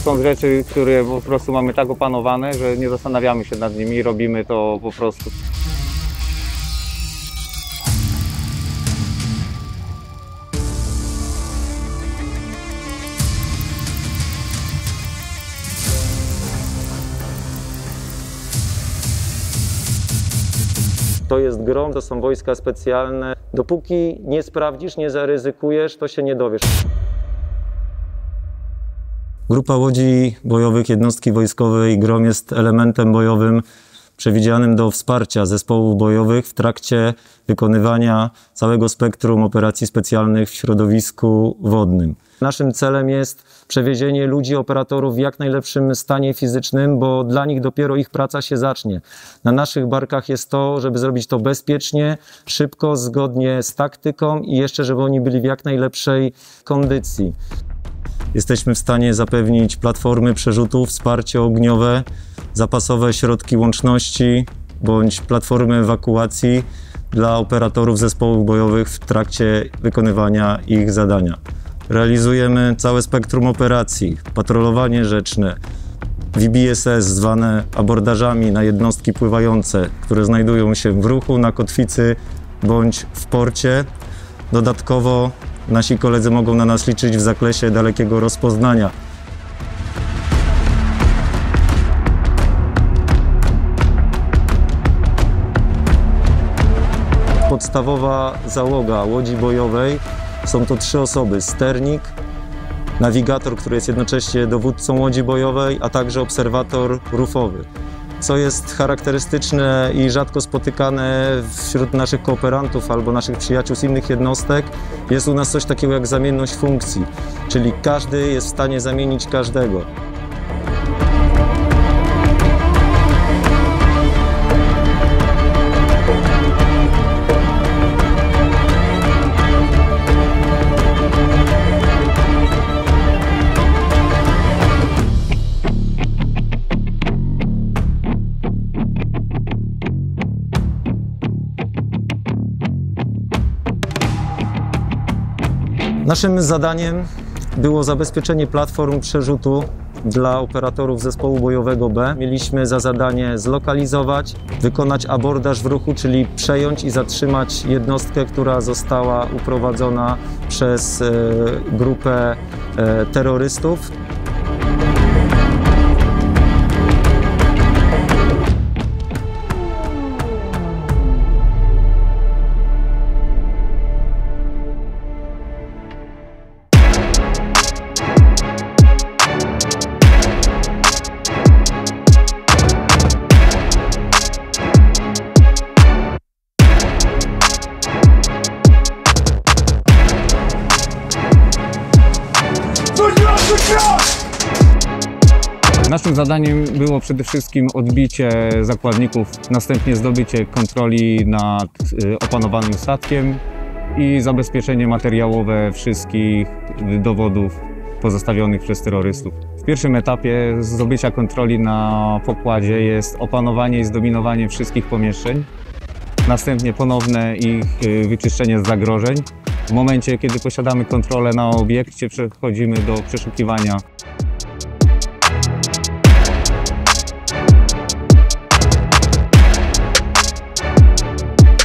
są rzeczy, które po prostu mamy tak opanowane, że nie zastanawiamy się nad nimi, robimy to po prostu. To jest GROM, to są wojska specjalne. Dopóki nie sprawdzisz, nie zaryzykujesz, to się nie dowiesz. Grupa łodzi bojowych jednostki wojskowej GROM jest elementem bojowym przewidzianym do wsparcia zespołów bojowych w trakcie wykonywania całego spektrum operacji specjalnych w środowisku wodnym. Naszym celem jest przewiezienie ludzi, operatorów w jak najlepszym stanie fizycznym, bo dla nich dopiero ich praca się zacznie. Na naszych barkach jest to, żeby zrobić to bezpiecznie, szybko, zgodnie z taktyką i jeszcze, żeby oni byli w jak najlepszej kondycji. Jesteśmy w stanie zapewnić platformy przerzutów, wsparcie ogniowe, zapasowe środki łączności bądź platformy ewakuacji dla operatorów zespołów bojowych w trakcie wykonywania ich zadania. Realizujemy całe spektrum operacji, patrolowanie rzeczne, VBSS zwane abordażami na jednostki pływające, które znajdują się w ruchu, na kotwicy bądź w porcie. Dodatkowo nasi koledzy mogą na nas liczyć w zakresie dalekiego rozpoznania. Podstawowa załoga łodzi bojowej są to 3 osoby: sternik, nawigator, który jest jednocześnie dowódcą łodzi bojowej, a także obserwator rufowy. Co jest charakterystyczne i rzadko spotykane wśród naszych kooperantów albo naszych przyjaciół z innych jednostek, jest u nas coś takiego jak zamienność funkcji, czyli każdy jest w stanie zamienić każdego. Naszym zadaniem było zabezpieczenie platform przerzutu dla operatorów zespołu bojowego B. Mieliśmy za zadanie zlokalizować, wykonać abordaż w ruchu, czyli przejąć i zatrzymać jednostkę, która została uprowadzona przez grupę terrorystów. Naszym zadaniem było przede wszystkim odbicie zakładników, następnie zdobycie kontroli nad opanowanym statkiem i zabezpieczenie materiałowe wszystkich dowodów pozostawionych przez terrorystów. W pierwszym etapie zdobycia kontroli na pokładzie jest opanowanie i zdominowanie wszystkich pomieszczeń, następnie ponowne ich wyczyszczenie z zagrożeń. W momencie, kiedy posiadamy kontrolę na obiekcie, przechodzimy do przeszukiwania.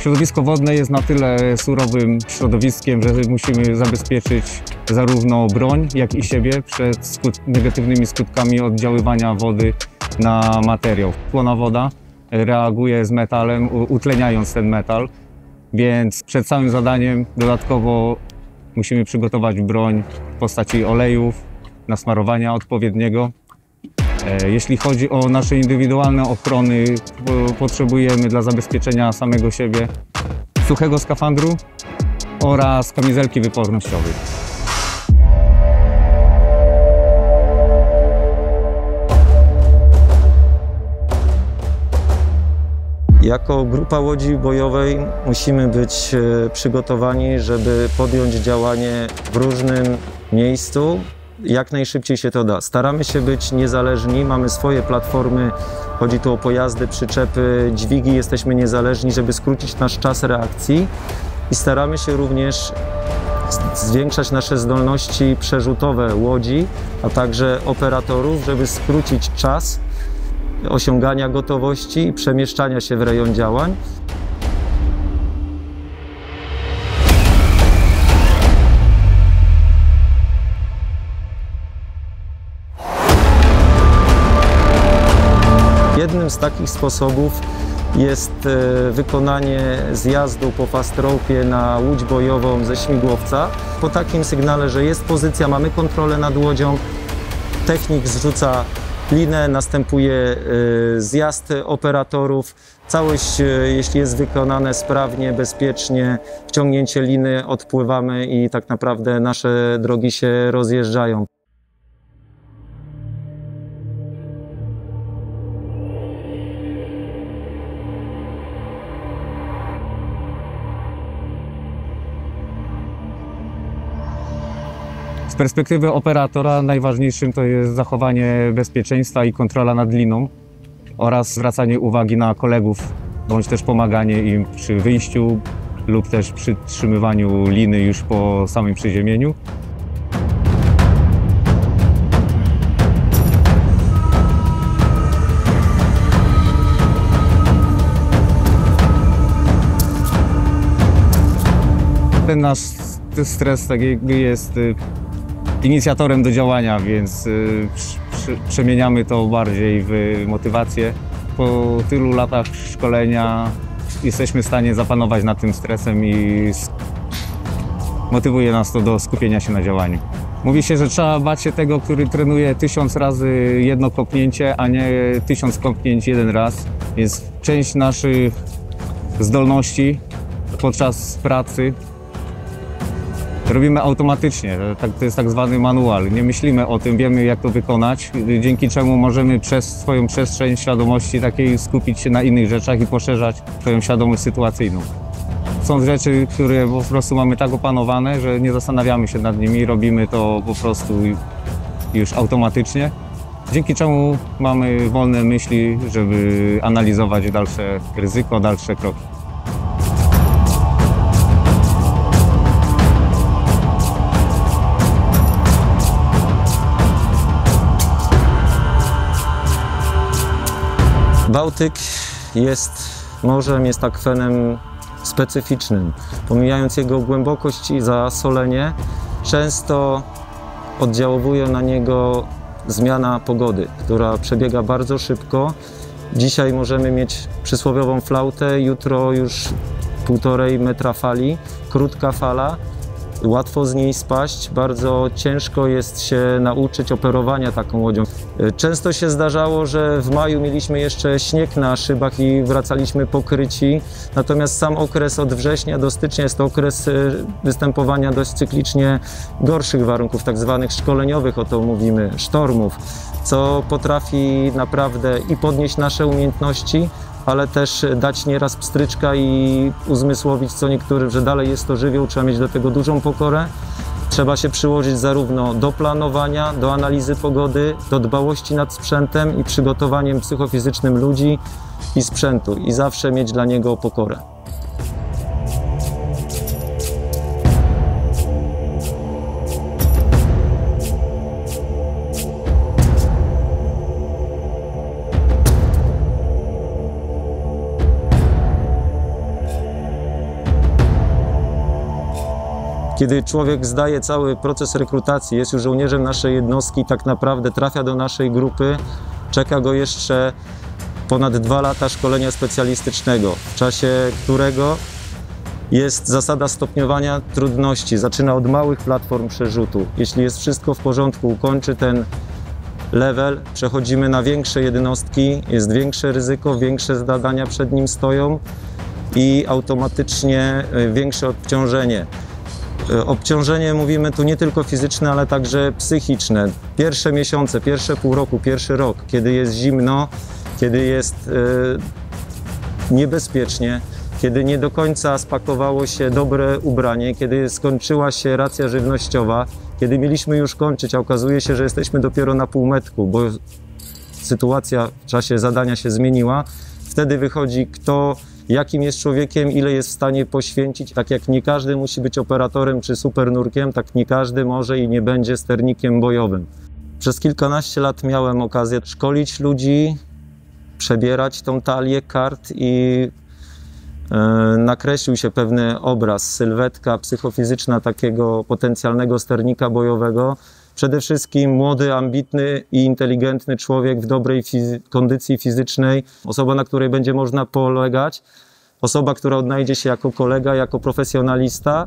Środowisko wodne jest na tyle surowym środowiskiem, że musimy zabezpieczyć zarówno broń, jak i siebie przed negatywnymi skutkami oddziaływania wody na materiał. Chłonna woda reaguje z metalem, utleniając ten metal, więc przed całym zadaniem dodatkowo musimy przygotować broń w postaci olejów, nasmarowania odpowiedniego. Jeśli chodzi o nasze indywidualne ochrony, potrzebujemy dla zabezpieczenia samego siebie suchego skafandru oraz kamizelki wypornościowej. Jako grupa łodzi bojowej musimy być przygotowani, żeby podjąć działanie w różnym miejscu. Jak najszybciej się to da. Staramy się być niezależni, mamy swoje platformy, chodzi tu o pojazdy, przyczepy, dźwigi, jesteśmy niezależni, żeby skrócić nasz czas reakcji i staramy się również zwiększać nasze zdolności przerzutowe łodzi, a także operatorów, żeby skrócić czas osiągania gotowości i przemieszczania się w rejon działań. Jednym z takich sposobów jest wykonanie zjazdu po fast rope'ie na łódź bojową ze śmigłowca. Po takim sygnale, że jest pozycja, mamy kontrolę nad łodzią, technik zrzuca linę, następuje zjazd operatorów. Całość, jeśli jest wykonane sprawnie, bezpiecznie, wciągnięcie liny, odpływamy i tak naprawdę nasze drogi się rozjeżdżają. Z perspektywy operatora najważniejszym to jest zachowanie bezpieczeństwa i kontrola nad liną oraz zwracanie uwagi na kolegów, bądź też pomaganie im przy wyjściu lub też przy trzymywaniu liny już po samym przyziemieniu. Ten nasz stres tak jakby jest inicjatorem do działania, więc przemieniamy to bardziej w motywację. Po tylu latach szkolenia jesteśmy w stanie zapanować nad tym stresem i motywuje nas to do skupienia się na działaniu. Mówi się, że trzeba bać się tego, który trenuje 1000 razy jedno kopnięcie, a nie 1000 kopnięć jeden raz. Więc część naszych zdolności podczas pracy robimy automatycznie, to jest tak zwany manual. Nie myślimy o tym, wiemy jak to wykonać, dzięki czemu możemy przez swoją przestrzeń świadomości takiej skupić się na innych rzeczach i poszerzać swoją świadomość sytuacyjną. Są rzeczy, które po prostu mamy tak opanowane, że nie zastanawiamy się nad nimi, robimy to po prostu już automatycznie, dzięki czemu mamy wolne myśli, żeby analizować dalsze ryzyko, dalsze kroki. Bałtyk jest morzem, jest akwenem specyficznym. Pomijając jego głębokość i zasolenie, często oddziałuje na niego zmiana pogody, która przebiega bardzo szybko. Dzisiaj możemy mieć przysłowiową flautę, jutro już 1,5 metra fali, krótka fala. Łatwo z niej spaść, bardzo ciężko jest się nauczyć operowania taką łodzią. Często się zdarzało, że w maju mieliśmy jeszcze śnieg na szybach i wracaliśmy pokryci, natomiast sam okres od września do stycznia jest to okres występowania dość cyklicznie gorszych warunków, tak zwanych szkoleniowych, o to mówimy, sztormów, co potrafi naprawdę i podnieść nasze umiejętności, ale też dać nieraz pstryczka i uzmysłowić co niektórym, że dalej jest to żywioł, trzeba mieć do tego dużą pokorę. Trzeba się przyłożyć zarówno do planowania, do analizy pogody, do dbałości nad sprzętem i przygotowaniem psychofizycznym ludzi i sprzętu i zawsze mieć dla niego pokorę. Kiedy człowiek zdaje cały proces rekrutacji, jest już żołnierzem naszej jednostki, tak naprawdę trafia do naszej grupy, czeka go jeszcze ponad 2 lata szkolenia specjalistycznego, w czasie którego jest zasada stopniowania trudności. Zaczyna od małych platform przerzutu. Jeśli jest wszystko w porządku, ukończy ten level, przechodzimy na większe jednostki, jest większe ryzyko, większe zadania przed nim stoją i automatycznie większe obciążenie. Obciążenie mówimy tu nie tylko fizyczne, ale także psychiczne. Pierwsze miesiące, pierwsze pół roku, pierwszy rok, kiedy jest zimno, kiedy jest niebezpiecznie, kiedy nie do końca spakowało się dobre ubranie, kiedy skończyła się racja żywnościowa, kiedy mieliśmy już kończyć, a okazuje się, że jesteśmy dopiero na półmetku, bo sytuacja w czasie zadania się zmieniła. Wtedy wychodzi, kto jakim jest człowiekiem, ile jest w stanie poświęcić. Tak jak nie każdy musi być operatorem czy supernurkiem, tak nie każdy może i nie będzie sternikiem bojowym. Przez kilkanaście lat miałem okazję szkolić ludzi, przebierać tą talię kart i nakreślił się pewny obraz, sylwetka psychofizyczna takiego potencjalnego sternika bojowego. Przede wszystkim młody, ambitny i inteligentny człowiek w dobrej kondycji fizycznej, osoba, na której będzie można polegać, osoba, która odnajdzie się jako kolega, jako profesjonalista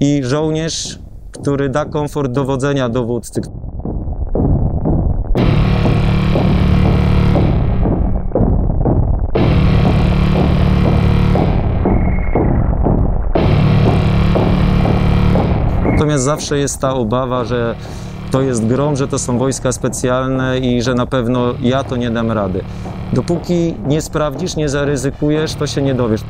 i żołnierz, który da komfort dowodzenia dowódcy. Natomiast zawsze jest ta obawa, że to jest grom, że to są wojska specjalne i że na pewno ja to nie dam rady. Dopóki nie sprawdzisz, nie zaryzykujesz, to się nie dowiesz.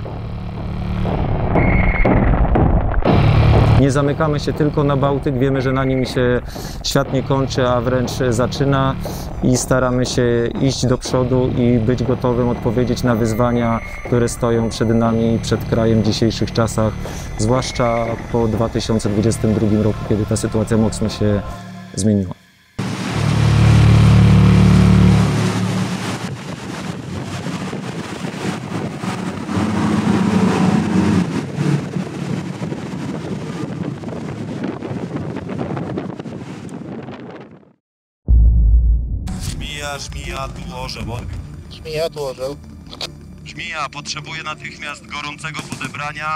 Nie zamykamy się tylko na Bałtyk, wiemy, że na nim się świat nie kończy, a wręcz zaczyna i staramy się iść do przodu i być gotowym odpowiedzieć na wyzwania, które stoją przed nami i przed krajem w dzisiejszych czasach, zwłaszcza po 2022 roku, kiedy ta sytuacja mocno się zmieniła. Żmija tu orzeł. Żmija tu orzeł. Żmija potrzebuje natychmiast gorącego podebrania.